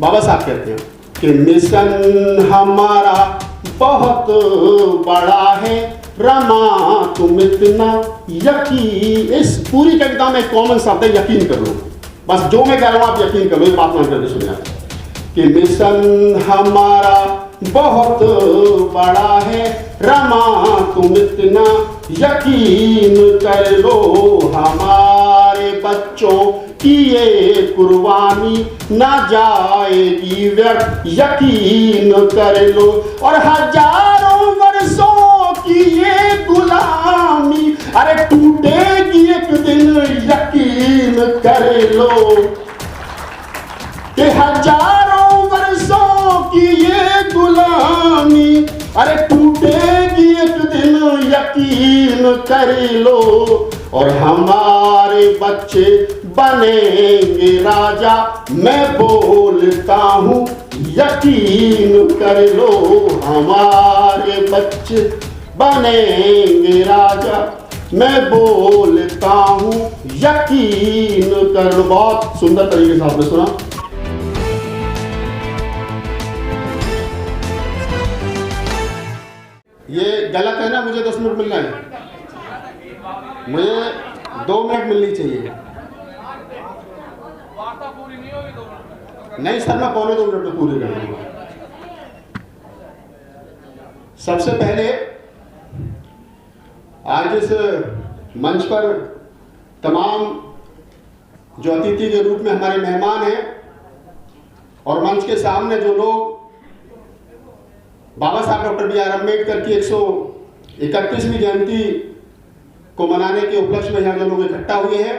बाबा साहब कहते हैं कि मिशन हमारा बहुत बड़ा है, रमा तुम इतना यकीन। इस पूरी कविता में कॉमन शब्द है यकीन कर लो, बस जो मैं कह रहा हूं आप यकीन कर लो, ये बात मान करके सुनिए कि मिशन हमारा बहुत बड़ा है, रमा तुम इतना यकीन कर लो, हमारे बच्चों की ये कुर्बानी ना जाएगी व्यर्थ, यकीन कर लो, और हजारों वर्षों की ये गुलामी अरे टूटेगी एक दिन, यकीन कर लो कि हजारों वर्षों की ये गुलामी अरे टूटेगी एक दिन, यकीन कर लो, और हमारे बच्चे बनेंगे राजा, मैं बोलता हूँ यकीन कर लो, हमारे बच्चे बनेंगे राजा, मैं बोलता हूँ यकीन कर लो। बहुत सुंदर तरीके से आपने सुना। ये गलत है ना, मुझे 10 मिनट मिलना है, मुझे 2 मिनट मिलनी चाहिए। नहीं सर, मैं पौने 2 मिनट में पूरी कर दूंगा। सबसे पहले आज इस मंच पर तमाम जो अतिथि के रूप में हमारे मेहमान हैं और मंच के सामने जो लोग बाबा साहब डॉक्टर बी आर अम्बेडकर की 131वीं जयंती को मनाने के उपलक्ष्य में यहाँ जो लोग इकट्ठा हुए हैं,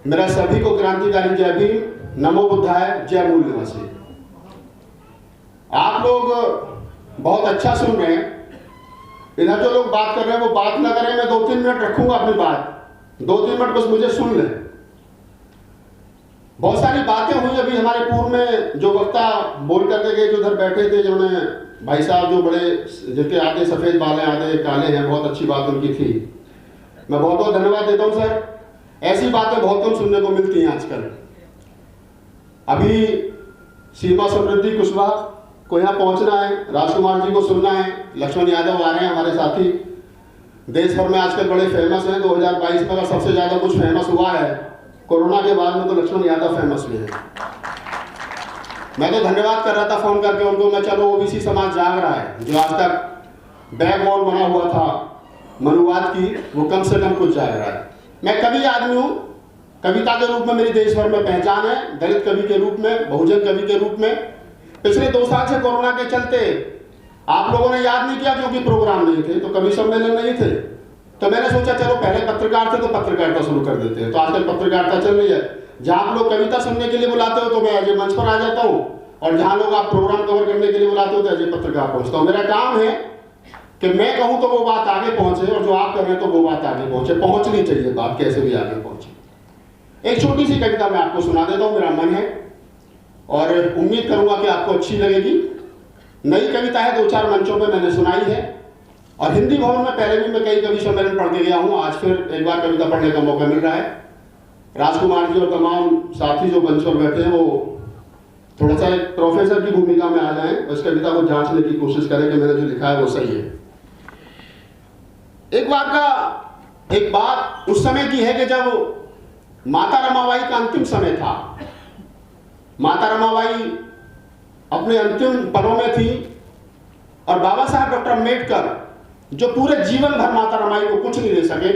मेरा सभी को क्रांतिकारी जय भीम, नमो बुद्धाय, जय मूल निवासी। आप लोग बहुत अच्छा सुन रहे हैं। इधर जो लोग बात कर रहे हैं वो बात ना करें, मैं 2-3 मिनट रखूंगा अपनी बात, 2-3 मिनट बस मुझे सुन लें। बहुत सारी बातें हुई अभी हमारे पूर्व में, जो वक्ता बोल करके गए, जो उधर बैठे थे, जिन्होंने भाई साहब जो बड़े, जिनके आधे सफेद बाल हैं आधे काले हैं, बहुत अच्छी बात उनकी थी, मैं बहुत बहुत धन्यवाद देता हूं सर। ऐसी बातें बहुत कम सुनने को मिलती हैं आजकल। अभी सीमा समृद्धि कुशवाहा को यहाँ पहुंचना है, राजकुमार जी को सुनना है, लक्ष्मण यादव आ रहे हैं हमारे साथी, देश भर में आजकल बड़े फेमस हैं। 2022 में अगर सबसे ज्यादा कुछ फेमस हुआ है कोरोना के बाद में तो लक्ष्मण यादव फेमस भी है। मैं तो धन्यवाद कर रहा था फोन करके उनको, मैं चलो ओबीसी समाज जाग रहा है, जो आज तक बैकबोन बना हुआ था मनुवाद की, वो कम से कम कुछ जाग रहा है। मैं कवि आदमी हूँ, कविता के रूप में मेरी देश भर में पहचान है, दलित कवि के रूप में, बहुजन कवि के रूप में। पिछले 2 साल से कोरोना के चलते आप लोगों ने याद नहीं किया क्योंकि प्रोग्राम नहीं थे, तो कवि सम्मेलन नहीं थे, तो मैंने सोचा चलो पहले पत्रकार थे तो पत्रकारिता शुरू कर देते हैं। तो आजकल पत्रकारिता चल रही है, जहां आप लोग कविता सुनने के लिए बुलाते हो तो मैं एज ए मंच पर आ जाता हूँ, और जहां लोग आप प्रोग्राम कवर करने के लिए बुलाते हो तो एज ए पत्रकार पहुंचता हूँ। मेरा काम है कि मैं कहूँ तो वो बात आगे पहुंचे, और जो आप कर रहे हैं तो वो बात आगे पहुंचे, पहुंचनी चाहिए बात, कैसे भी आगे पहुंचे। एक छोटी सी कविता मैं आपको सुना देता हूँ, मेरा मन है और उम्मीद करूंगा कि आपको अच्छी लगेगी। नई कविता है, 2-4 मंचों पे मैंने सुनाई है, और हिंदी भवन में पहले भी मैं कई कवि सम्मेलन पढ़ के गया हूँ, आज फिर एक बार कविता पढ़ने का मौका मिल रहा है। राजकुमार जी और तमाम साथी जो मंच पर बैठे हैं वो थोड़ा सा एक प्रोफेसर की भूमिका में आ जाए, उस कविता को जांचने की कोशिश करें कि मैंने जो लिखा है वो सही है। एक बात उस समय की है कि जब माता रमाबाई का अंतिम समय था, माता रमाबाई अपने अंतिम पलों में थी, और बाबा साहब डॉक्टर अम्बेडकर जो पूरे जीवन भर माता रमाबाई को कुछ नहीं दे सके,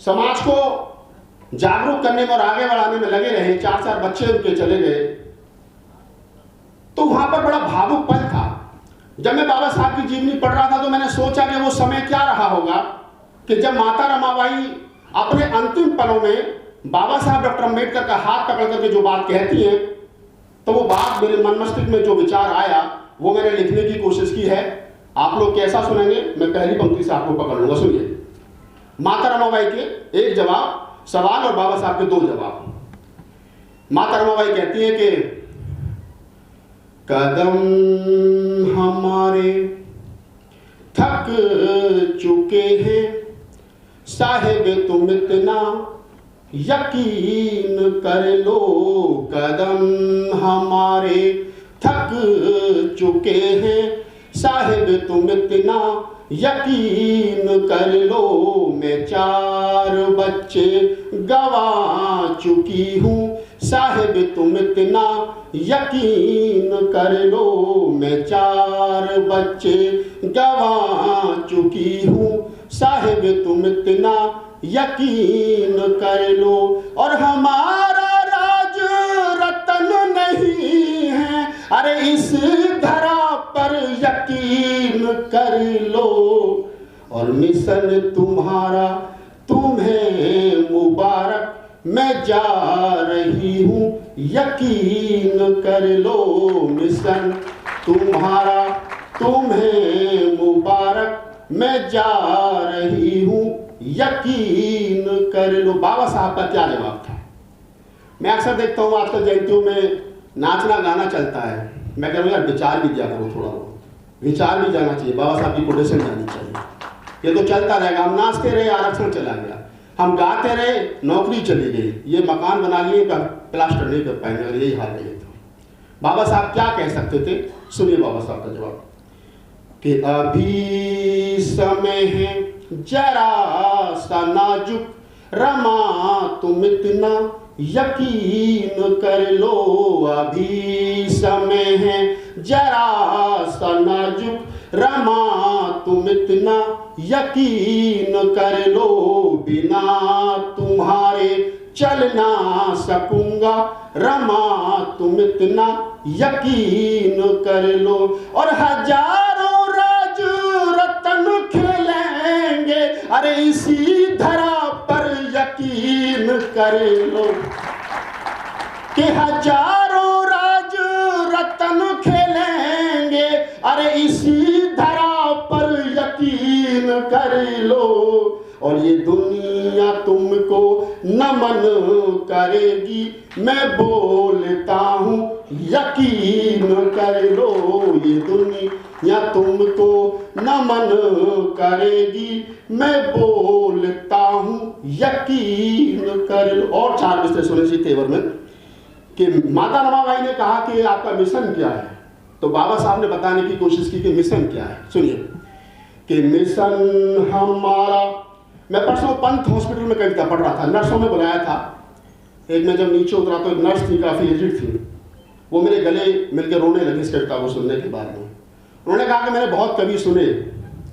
समाज को जागरूक करने में और आगे बढ़ाने में लगे रहे, 4 बच्चे उनके चले गए, तो वहां पर बड़ा भावुक पल था। जब मैं बाबा साहब की जीवनी पढ़ रहा था तो मैंने सोचा कि वो समय क्या रहा होगा कि जब माता रमाबाई अपने अंतिम पलों में बाबा साहब डॉक्टर अम्बेडकर का हाथ पकड़ करके जो बात कहती हैं, तो वो बात मेरे मन मस्तिष्क में जो विचार आया वो मैंने लिखने की कोशिश की है। आप लोग कैसा सुनेंगे, मैं पहली पंक्ति से आपको पकड़ लूंगा, सुनिए। माता रमाबाई के एक सवाल और बाबा साहब के 2 जवाब। माता रमाबाई कहती है कि कदम हमारे थक चुके हैं, साहेब तुम इतना यकीन कर लो, कदम हमारे थक चुके हैं, साहिब तुम इतना यकीन कर लो, मैं 4 बच्चे गवा चुकी हूँ, साहिब तुम इतना यकीन कर लो, मैं 4 बच्चे गवा चुकी हूँ, साहिब तुम इतना यकीन कर लो। और हमारा राज रतन नहीं है, अरे इस धरा पर यकीन कर लो। और मिशन तुम्हारा तुम्हें मुबारक, मैं जा रही हूँ यकीन कर लो। मिशन तुम्हारा तुम्हें मुबारक, मैं जा रही हूँ यकीन कर लो। बाबा साहब का क्या जवाब था? मैं अक्सर देखता हूँ आजकल जयंतियों में नाचना गाना चलता है, मैं कह रहा हूँ यार विचार भी दिया करो, थोड़ा विचार भी जाना चाहिए, बाबा साहब की कोटेशन जानी चाहिए। ये तो चलता रहेगा, हम नाचते रहे आरक्षण चला गया, हम गाते रहे नौकरी चली गई, ये मकान बना लिए प्लास्टर नहीं कर पाएंगे, अगर यही हाल है तो बाबा साहब क्या कह सकते थे? सुनिए बाबा साहब का जवाब कि अभी समय है जरा सा नाजुक, रमा तुम इतना यकीन कर लो। अभी समय है जरा सा नाजुक, रमा तुम इतना यकीन कर लो। बिना तुम्हारे चल ना सकूंगा, रमा तुम इतना यकीन कर लो। और हजारों राज रतन खेलेंगे, अरे इसी धरा पर यकीन कर लो। कि हजारों राज रतन खेलेंगे, अरे इसी धरा पर यकीन कर लो। और ये दुनिया तुमको नमन करेगी, मैं बोलता हूँ यकीन कर लो। ये दुनिया तुमको नमन करेगी, मैं बोलता हूँ यकीन कर लो। और 4 विषय सुने इसी तेवर में कि माता रमाबाई ने कहा कि आपका मिशन क्या है, तो बाबा साहब ने बताने की कोशिश की कि मिशन क्या है। सुनिए कि मिशन हमारा, मैं परसों पंत हॉस्पिटल में कविता पढ़ रहा था, नर्सों ने बुलाया था, एक में जब नीचे उतरा तो एक नर्स थी, काफ़ी एजिड थी, वो मेरे गले मिलकर रोने लगी इस कविता को सुनने के बाद में। उन्होंने कहा कि मैंने बहुत कवि सुने,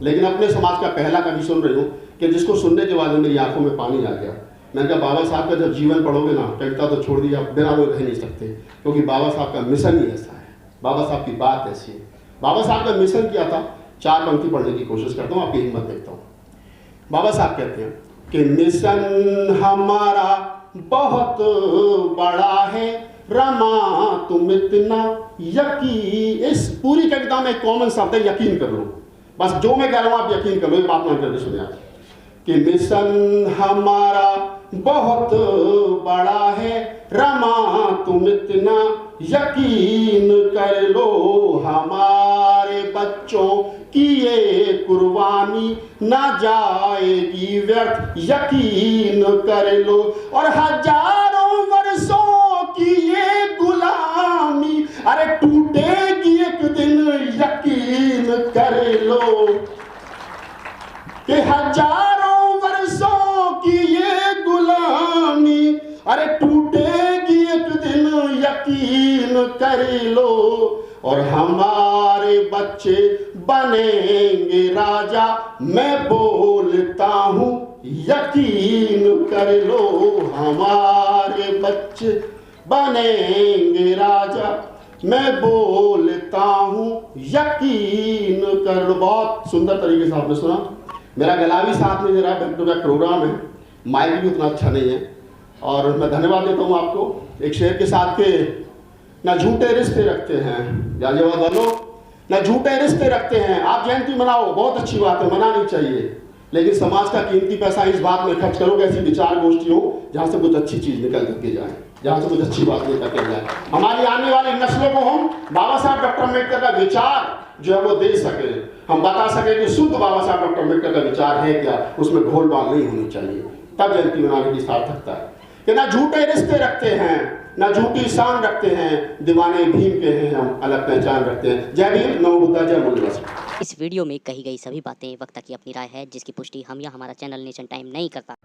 लेकिन अपने समाज का पहला कवि सुन रही हूँ कि जिसको सुनने के बाद मेरी आंखों में पानी आ गया। मैंने कहा बाबा साहब का जब जीवन पढ़ोगे ना, कविता तो छोड़ दी, आप बिना वो रह नहीं सकते, क्योंकि बाबा साहब का मिशन ही ऐसा है, बाबा साहब की बात ऐसी है। बाबा साहब का मिशन क्या था? 4 पंक्ति पढ़ने की कोशिश करता हूँ, आपकी हिम्मत देखता हूँ। बाबा साहब कहते हैं कि मिशन हमारा बहुत बड़ा है, रमा तुम इतना यकीन। इस पूरी कविता में कॉमन शब्द है यकीन कर लो, बस जो मैं कह रहा हूं आप यकीन कर लो, ये बात मान करके सुने आप कि मिशन हमारा बहुत बड़ा है, रमा तुम इतना यकीन कर लो। हमारे बच्चों की ये कुर्बानी ना जाएगी व्यर्थ, यकीन कर लो। और हजारों वर्षों की ये गुलामी, अरे टूटेगी एक दिन, यकीन कर लो। कि हजारों वर्षों की ये गुलामी, अरे टूटेगी एक दिन, यकीन कर लो। और हमारे बच्चे बनेंगे राजा, मैं बोलता हूँ यकीन कर लो। हमारे बच्चे बनेंगे राजा, मैं बोलता हूँ यकीन कर लो। बहुत सुंदर तरीके से आपने सुना। मेरा गला भी साथ में दे रहा है, बैक टू बैक प्रोग्राम है, माइक भी उतना अच्छा नहीं है, और मैं धन्यवाद देता हूँ आपको एक शेर के साथ के ना झूठे रिश्ते रखते हैं, जवाब वालों, ना झूठे रिश्ते रखते हैं। आप जयंती मनाओ, बहुत अच्छी बात है, मनानी चाहिए, लेकिन समाज का कीमती पैसा इस बात में खर्च करो कि ऐसी विचार गोष्ठी हो जहाँ से कुछ अच्छी चीज निकल करके जाए, जहाँ से कुछ अच्छी बात निकल के जाए, हमारी आने वाली नस्लों को हम बाबा साहब डॉक्टर अम्बेडकर का विचार जो है वो दे सके, हम बता सके कि शुद्ध बाबा साहब डॉक्टर अम्बेडकर का विचार है क्या, उसमें घोलमाल नहीं होनी चाहिए, तब जयंती मनाने की सार्थकता है। कि ना झूठे रिश्ते रखते हैं, ना झूठी शान रखते हैं, दीवाने भीम के हैं हम, अलग पहचान रखते हैं। जय भीम, नमो बुद्धाय, जय मूल निवासी। इस वीडियो में कही गई सभी बातें वक्ता की अपनी राय है, जिसकी पुष्टि हम या हमारा चैनल नेशन टाइम नहीं करता।